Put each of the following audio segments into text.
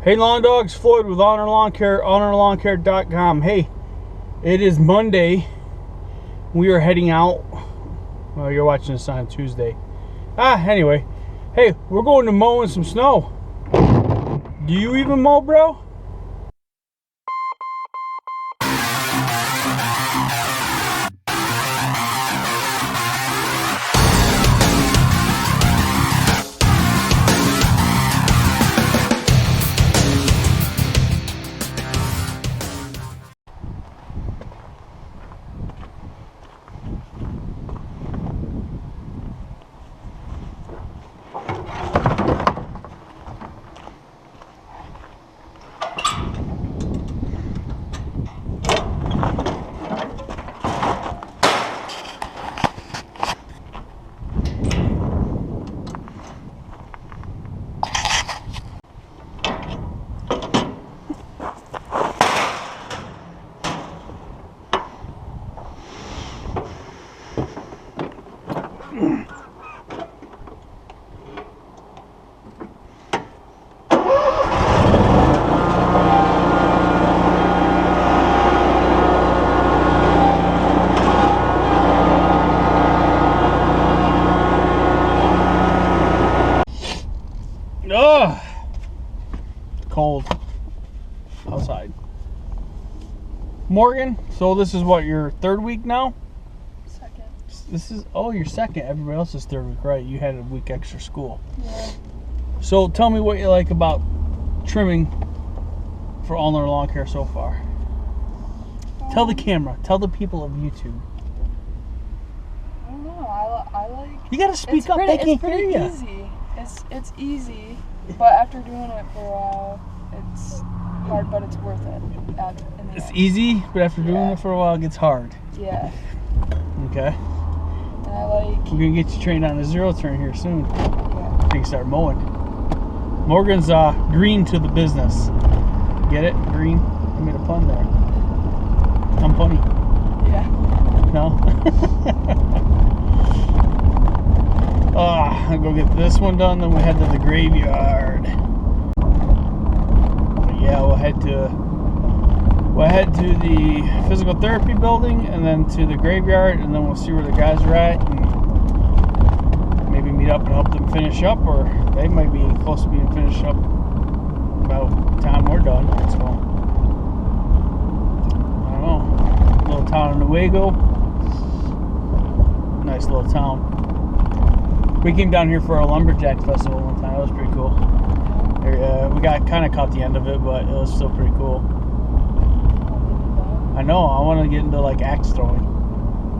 Hey Lawn Dogs, Floyd with Ulnar Lawn Care, UlnarLawnCare.com. Hey, it is Monday. We are heading out. Well, you're watching this on Tuesday. Anyway. Hey, we're going to mowing some snow. Do you even mow, bro? Cold outside. Morgan, so this is what, your third week now? Second. This is, oh, your second. Everybody else is third week, right? You had a week extra school. Yeah. So tell me what you like about trimming for Ulnar Lawn Care so far. Tell the camera, tell the people of YouTube. I don't know, I like... You gotta speak up, they can't hear you. It's pretty easy. It's easy, but after doing it for a while, it's hard, but it's worth it. It's easy, but after doing it for a while, it gets hard. Yeah. Okay. And I like... We're gonna get you trained on a zero turn here soon. Yeah. You can start mowing. Morgan's green to the business. Get it? Green? I made a pun there. I'm funny. Yeah. No? I'll go get this one done, then we head to the graveyard. But yeah, we'll head to the physical therapy building and then to the graveyard, and then we'll see where the guys are at and maybe meet up and help them finish up, or they might be close to being finished up about the time we're done. So I don't know. Little town in Nuevo. Nice little town. We came down here for a lumberjack festival one time. That was pretty cool. We got kind of caught the end of it, but it was still pretty cool. I know. I want to get into like axe throwing.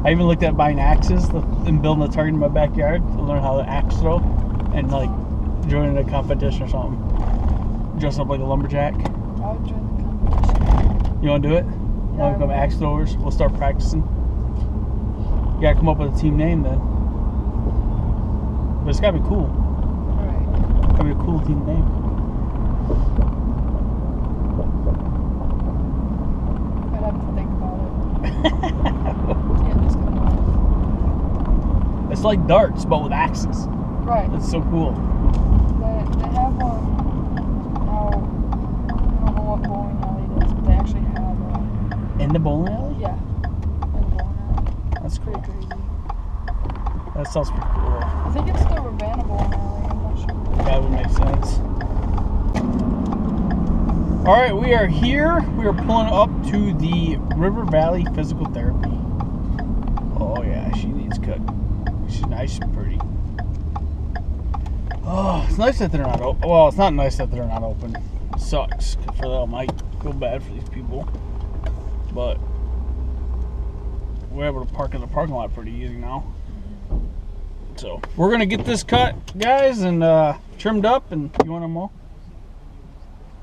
I even looked at buying axes and building a target in my backyard to learn how to axe throw and like joining a competition or something. Dress up like a lumberjack. I would join the competition. You want to do it? You want to become axe throwers? We'll start practicing. You gotta come up with a team name then. But it's gotta be cool. Alright. It's gotta be a cool team name. I'd have to think about it. Yeah, just come on. It's like darts, but with axes. Right. It's so cool. They have one now. I don't know what bowling alley it is, but they actually have In the bowling alley? yeah. In the bowling alley. That's cool. Pretty crazy. That sounds pretty cool. I think it's the Ravenna bowling alley. I'm not sure. That would make sense. Alright, we are here. We are pulling up to the River Valley Physical Therapy. Oh yeah, she needs cut. She's nice and pretty. Oh, it's nice that they're not open. Well, it's not nice that they're not open. It sucks. For that, it might go bad for these people. But we're able to park in the parking lot pretty easy now. So we're gonna get this cut, guys, and trimmed up. And you want to mow?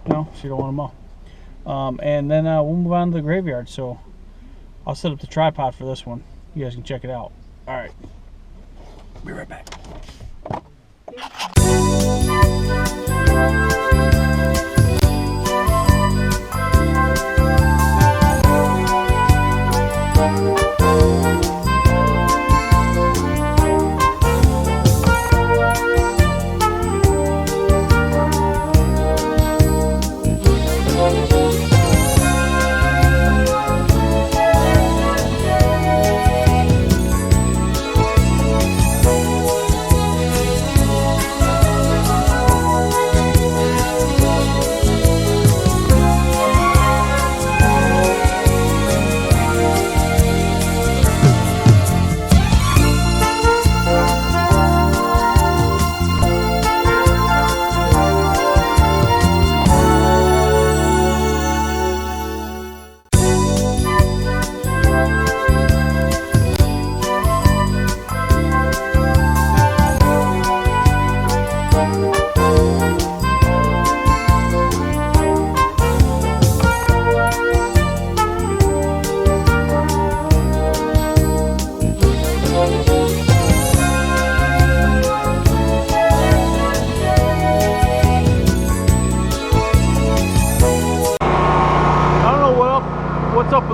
No, she don't want to mow. And then we'll move on to the graveyard. So I'll set up the tripod for this one. You guys can check it out. All right, be right back.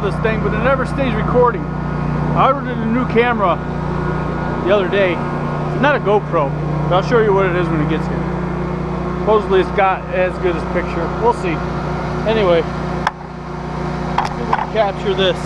this thing, but it never stays recording. I ordered a new camera the other day. It's not a GoPro, but I'll show you what it is when it gets here. Supposedly it's got as good as picture. We'll see. Anyway, see if we can capture this.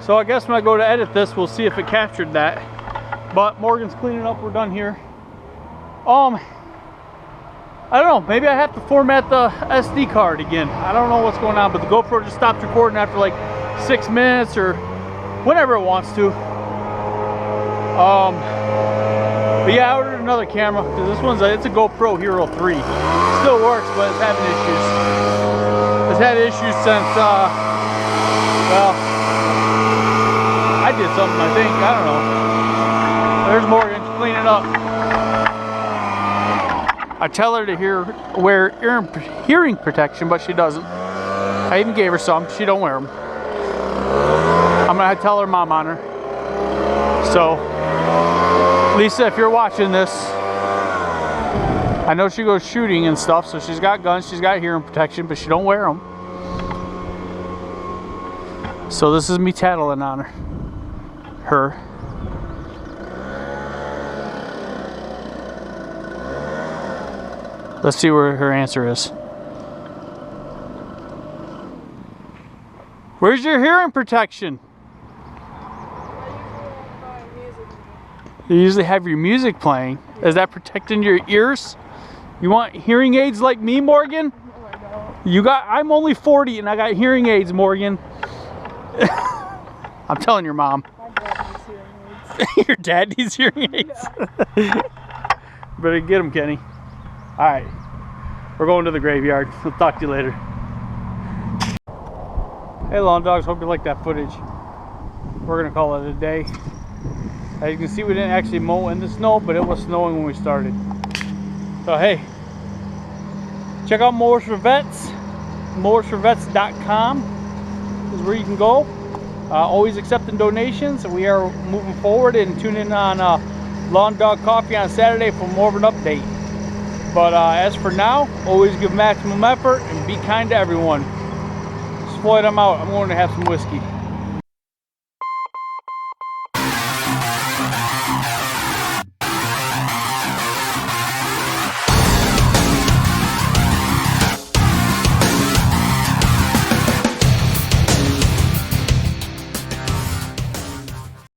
So I guess when I go to edit this, we'll see if it captured that. But Morgan's cleaning up, we're done here. I don't know, maybe I have to format the SD card again. I don't know what's going on, but the GoPro just stopped recording after like 6 minutes or whenever it wants to. But yeah, I ordered another camera because this one's it's a GoPro Hero 3. Still works, but it's having issues. It's had issues since well, I did something, I think. I don't know. There's Morgan cleaning up. I tell her to wear hearing protection, but she doesn't. I even gave her some. She don't wear them. I'm gonna tell her mom on her. So, Lisa, if you're watching this, I know she goes shooting and stuff, so she's got guns, she's got hearing protection, but she don't wear them. So this is me tattling on her. Let's see where her answer is. Where's your hearing protection? You usually have your music playing. Is that protecting your ears? You want hearing aids like me, Morgan? I'm only 40 and I got hearing aids, Morgan. I'm telling your mom. Your dad needs hearing aids? Yeah. Better get him, Kenny. Alright. We're going to the graveyard. We'll talk to you later. Hey lawn dogs, hope you like that footage. We're gonna call it a day. As you can see, we didn't actually mow in the snow, but it was snowing when we started. So hey, check out Mowers for Vets. mowersforvets.com is where you can go. Always accepting donations. We are moving forward, and tune in on Lawn Dog Coffee on Saturday for more of an update. But as for now, always give maximum effort and be kind to everyone. Floyd, I'm out. I'm going to have some whiskey.